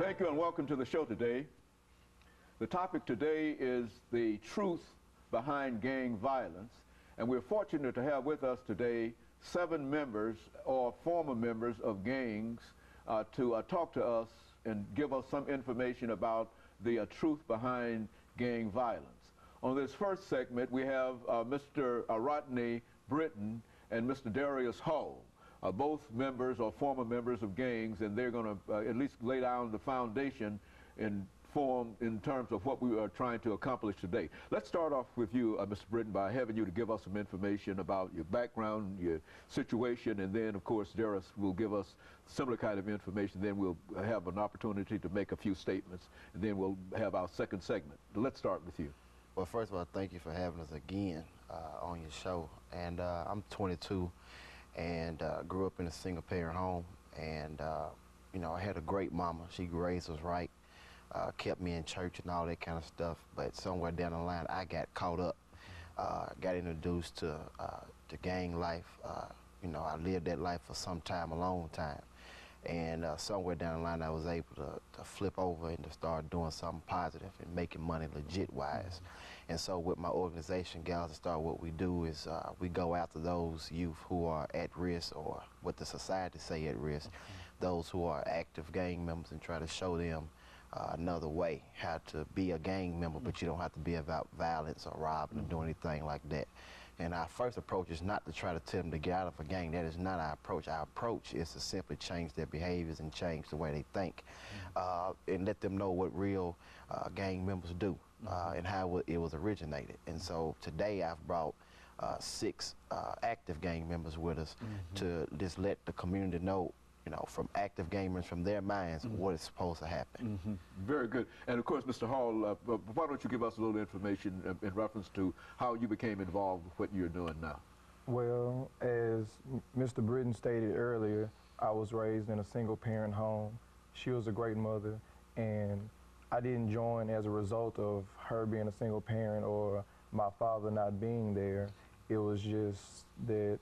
Thank you and welcome to the show today. The topic today is the truth behind gang violence, and we're fortunate to have with us today 7 members or former members of gangs to talk to us and give us some information about the truth behind gang violence. On this first segment, we have Mr. RBritton and Mr. AHall. Both members or former members of gangs, and they're going to at least lay down the foundation in terms of what we are trying to accomplish today. Let's start off with you, Mr. Britton, by having you to give us some information about your background, your situation, and then, of course, Darius will give us similar kind of information. Then we'll have an opportunity to make a few statements, and then we'll have our second segment. Let's start with you. Well, first of all, thank you for having us again on your show. And I'm 22. And grew up in a single-parent home, and you know, I had a great mama. She raised us right, kept me in church and all that kind of stuff. But somewhere down the line, I got caught up, got introduced to gang life. You know, I lived that life for some time, a long time, and somewhere down the line, I was able to flip over and to start doing something positive and making money legit-wise. And so with my organization, Gals Star, what we do is we go after those youth who are at risk, or what the society say at risk, those who are active gang members, and try to show them another way how to be a gang member, but you don't have to be about violence or robbing or doing anything like that. And our first approach is not to try to tell them to get out of a gang. That is not our approach. Our approach is to simply change their behaviors and change the way they think, and let them know what real gang members do and how it was originated. And so today I've brought 6 active gang members with us to just let the community know, you know, from active gamers, from their minds, what is supposed to happen. Very good. And of course, Mr. Hall, why don't you give us a little information in reference to how you became involved with what you're doing now? Well, as Mr. Britton stated earlier, I was raised in a single-parent home. She was a great mother, and I didn't join as a result of her being a single parent or my father not being there. It was just that,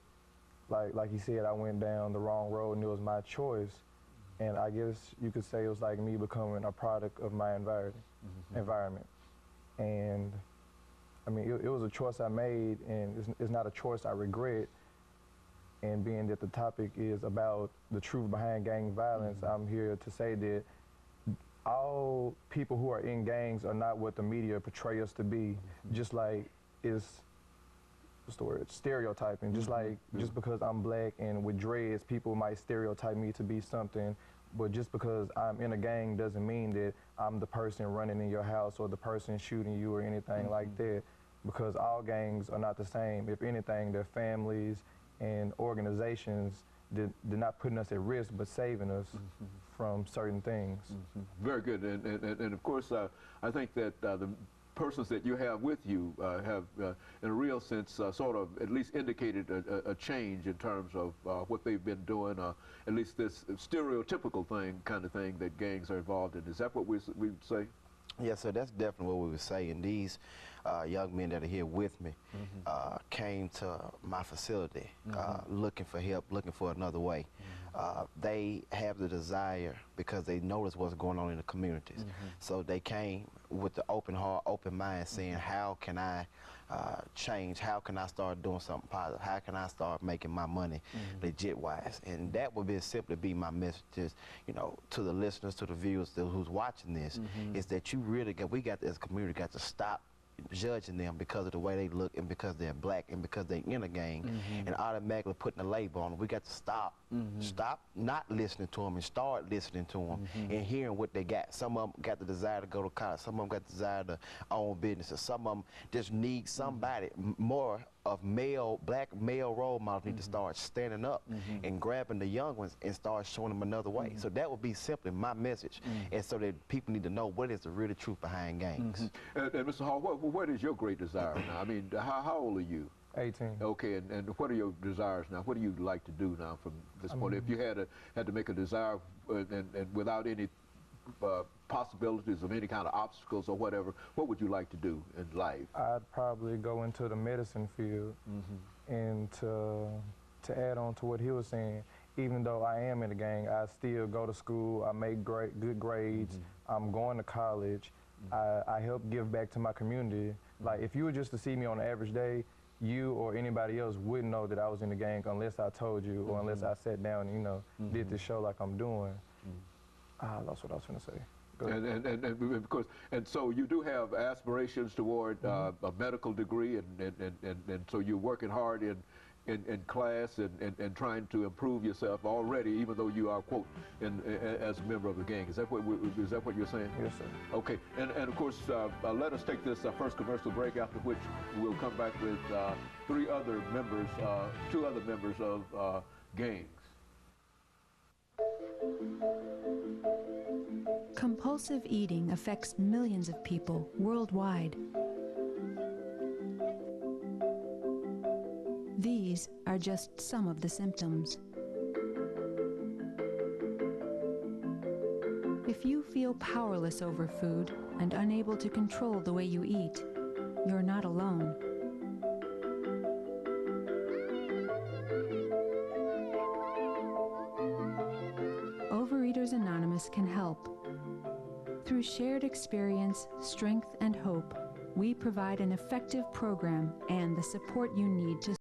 like he said, I went down the wrong road, and it was my choice. And I guess you could say it was like me becoming a product of my environment. And I mean, it was a choice I made, and it's not a choice I regret. And being that the topic is about the truth behind gang violence, I'm here to say that all people who are in gangs are not what the media portray us to be. Just like it's, what's the word, stereotyping. Just like, just because I'm black and with dreads, people might stereotype me to be something, but just because I'm in a gang doesn't mean that I'm the person running in your house or the person shooting you or anything like that, because all gangs are not the same. If anything, they're families and organizations that they're not putting us at risk, but saving us from certain things. Very good. And of course, I think that the persons that you have with you have, in a real sense, sort of at least indicated a change in terms of what they've been doing, at least this stereotypical kind of thing that gangs are involved in. Is that what we would say? Yes, sir, that's definitely what we would say. And these young men that are here with me came to my facility looking for help, looking for another way. They have the desire because they notice what's going on in the communities. So they came with the open heart, open mind, saying, how can I change? How can I start doing something positive? How can I start making my money legit-wise? And that would be simply be my message, you know, to the listeners, to the viewers who's watching this, is that you really we got, as a community, got to stop judging them because of the way they look and because they're black and because they're in a gang and automatically putting a label on them. We got to stop not listening to them and start listening to them and hearing what they got. Some of them got the desire to go to college. Some of them got the desire to own businesses. Some of them just need somebody more of black male role models need to start standing up and grabbing the young ones and start showing them another way. So that would be simply my message, and so that people need to know what is the real truth behind gangs. And Mr. Hall, what is your great desire now? I mean, how old are you? 18. Okay, and what are your desires now? What do you like to do now from this point? If you had to make a desire and without any possibilities of any kind of obstacles or whatever, what would you like to do in life? I'd probably go into the medicine field, and to add on to what he was saying, even though I am in the gang, I still go to school, I make good grades, I'm going to college, I help give back to my community. Like, if you were just to see me on an average day, you or anybody else wouldn't know that I was in the gang unless I told you or unless I sat down and, you know, did this show like I'm doing. I lost what I was going to say. And so you do have aspirations toward a medical degree, and so you're working hard in class and trying to improve yourself already, even though you are, quote, as a member of the gang. Is that what you're saying? Yes, sir. Okay, and of course, let us take this first commercial break, after which we'll come back with two other members of gangs. Compulsive eating affects millions of people worldwide. These are just some of the symptoms. If you feel powerless over food and unable to control the way you eat, you're not alone. Overeaters Anonymous can help. Through shared experience, strength, and hope, we provide an effective program and the support you need to